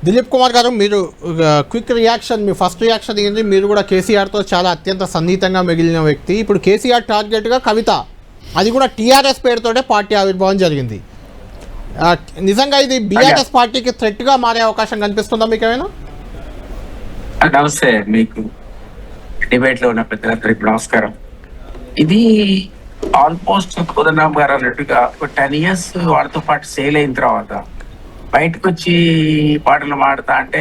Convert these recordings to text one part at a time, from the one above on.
దిలీప్ కుమార్ గారు, మీరు quick reaction, మీ first reaction ఏంటి? మీరు కూడా కేసీఆర్తో చాలా అత్యంత సన్నిహితంగా మిగిలిన వ్యక్తి. ఇప్పుడు కేసీఆర్ టార్గెట్గా కవిత, అది కూడా టీఆర్ఎస్ పేరుతోనే పార్టీ ఆవిర్భావం జరిగింది. నిజంగా ఇది బీఆర్ఎస్ పార్టీకి థ్రెట్గా మారే అవకాశం కనిపిస్తుందా మీకు ఏమైనా? నమస్తే, మీకు డిబేట్ లో ఉన్న పెద్దలందరికీ నమస్కారం. ఇది ఆల్మోస్ట్ కోదండరామ్ గారు అన్నట్టుగా ఒక 10 years వాడితో పాటు సేల్ అయిన తర్వాత బయటకు వచ్చి పాటలు మాడతా అంటే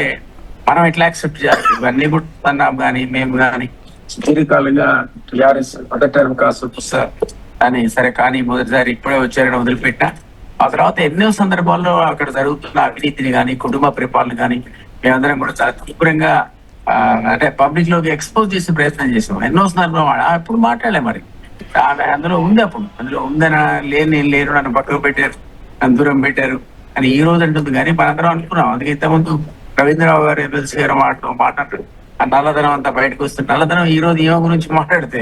మనం ఎట్లా యాక్సెప్ట్ చేయాలి? ఇవన్నీ కూడా కానీ మేము కానీ సుదీర్ఘకాలంగా టీఆర్ఎస్ మొదటి టర్మ్ కాస్త పుస్తా అని సరే, కానీ మొదటిసారి ఇప్పుడే వచ్చారని వదిలిపెట్టా. ఆ తర్వాత ఎన్నో సందర్భాల్లో అక్కడ జరుగుతున్న అవినీతిని కానీ కుటుంబ పరిపాలన కానీ మేమందరం కూడా చాలా తీవ్రంగా అంటే పబ్లిక్ లోకి ఎక్స్పోజ్ చేసే ప్రయత్నం చేసాం. ఎన్నో సందర్భాలు అప్పుడు మాట్లాడలే. మరి ఆమె అందులో ఉంది, అందులో ఉందని లేను నన్ను పక్కకు పెట్టారు, నన్ను దూరం పెట్టారు అని ఈ రోజు అంటుంది. కానీ మనందరం అనుకున్నాం. అందుకే ఇంతకుముందు రవీంద్రరావు గారు ఎమ్మెల్సీ గారు మాట్లాడారు ఆ నల్లధనం అంతా బయటకు వస్తుంది. నల్లధనం ఈ రోజు ఈమె గురించి మాట్లాడితే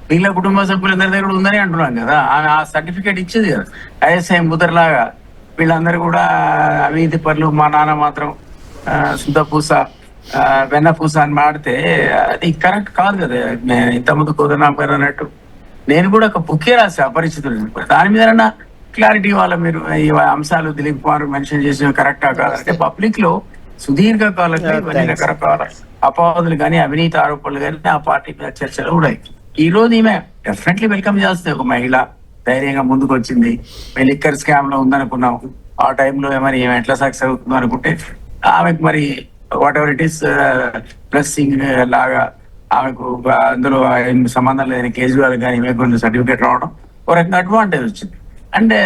వీళ్ళ కుటుంబ సభ్యులందరి దగ్గర ఉందని అంటున్నాం కదా. ఆమె ఆ సర్టిఫికేట్ ఇచ్చింది కదా, ఐఎస్ఐ ముద్రలాగా. వీళ్ళందరూ కూడా అవినీతి పనులు, మా నాన్న మాత్రం శుద్ధపూస వెన్నపూస అని మాడితే అది కరెక్ట్ కాదు కదా. ఇంతకుముందు కోదండరామ్ గారు అన్నట్టు నేను కూడా ఒక బుక్కే రాసే అపరిచితులు. దాని మీద క్లారిటీ ఇవ్వాలి మీరు. ఈ అంశాలు దిలీప్ కుమార్ మెన్షన్ చేసిన కరెక్టా కాదంటే పబ్లిక్ లో సుదీర్ఘ కాలంగా ఇవన్నీ రకరకాల అపవాదులు కానీ అవినీతి ఆరోపణలు కానీ ఆ పార్టీ మీద చర్చలు ఉన్నాయి. ఈ రోజు ఈమె డెఫినెట్లీ వెల్కమ్ చేస్తే ఒక మహిళ ధైర్యంగా ముందుకు వచ్చింది. మేము లిక్కర్ స్కామ్ లో ఉందనుకున్నాం, ఆ టైంలో మరి ఏమి ఎట్లా సక్సెస్ అవుతుందో అనుకుంటే ఆమెకు మరి వాట్ ఎవర్ ఇట్ ఈస్ ప్లస్సింగ్ లాగా ఆమెకు అందులో సంబంధం లేని కేజ్రీవాల్ కానీ ఈమె కొన్ని సర్టిఫికేట్ రావడం ఒక రకంగా అడ్వాంటేజ్ వచ్చింది. అంటే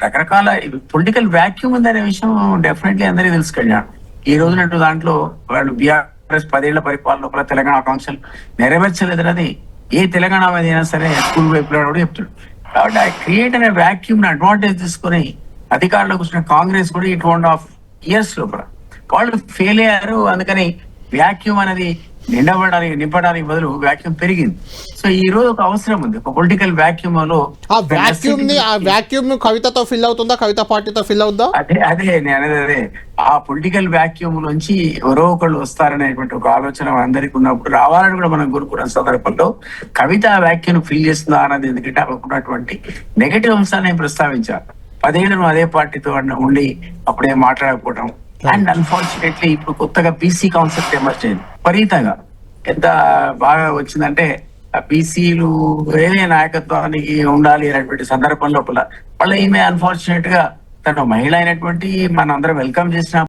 రకరకాల పొలిటికల్ వ్యాక్యూమ్ ఉందనే విషయం డెఫినెట్లీ అందరికీ తెలుసుకెళ్ళాను. ఈ రోజునట్టు దాంట్లో వాళ్ళు బీఆర్ఎస్ 10 ఏళ్ల పరిపాలన లోపల తెలంగాణ ఆకాంక్షలు నెరవేర్చలేదన్నది ఏ తెలంగాణ మీద అయినా సరే స్కూల్ వైపులో కూడా చెప్తాడు. కాబట్టి ఆ క్రియేట్ అనే వ్యాక్యూమ్ ని అడ్వాంటేజ్ తీసుకుని అధికారంలోకి వచ్చిన కాంగ్రెస్ కూడా ఈ 2.5 years లోపల వాళ్ళు ఫెయిల్ అయ్యారు. అందుకని వ్యాక్యూమ్ అనేది నింపడానికి బదులు వ్యాక్యూమ్ పెరిగింది. సో ఈ రోజు ఒక అవసరం ఉంది, ఒక పొలిటికల్ వ్యాక్యూమ్ లో. ఆ వ్యాక్యూమ్ కవితతో ఫిల్ అవుతుందా, కవిత పార్టీతో ఫిల్ అవుతుందా? అదే నేను అనేది అదే. ఆ పొలిటికల్ వ్యాక్యూమ్ నుంచి ఎవరో ఒకళ్ళు వస్తారనేటువంటి ఒక ఆలోచన అందరికి ఉన్నప్పుడు రావాలని కూడా మనం కోరుకున్న సందర్భంలో కవిత ఆ వ్యాక్యూమ్ ఫిల్ చేస్తుందా అన్నది. ఎందుకంటే అనుకున్నటువంటి నెగటివ్ అంశాన్ని ప్రస్తావించారు. 10 ఏళ్ళు అదే పార్టీతో ఉండి అప్పుడే మాట్లాడకపోవడం. అండ్ అన్ఫార్చునేట్లీ ఇప్పుడు కొత్తగా బీసీ కాన్సెప్ట్ ఎమర్జ్ అయింది విపరీతంగా. ఎంత బాగా వచ్చిందంటే బీసీలు వేరే నాయకత్వానికి ఉండాలి అనేటువంటి సందర్భం లోపల వాళ్ళ ఈమె అన్ఫార్చునేట్ గా తను మహిళ అయినటువంటి మనందరం వెల్కమ్ చేసిన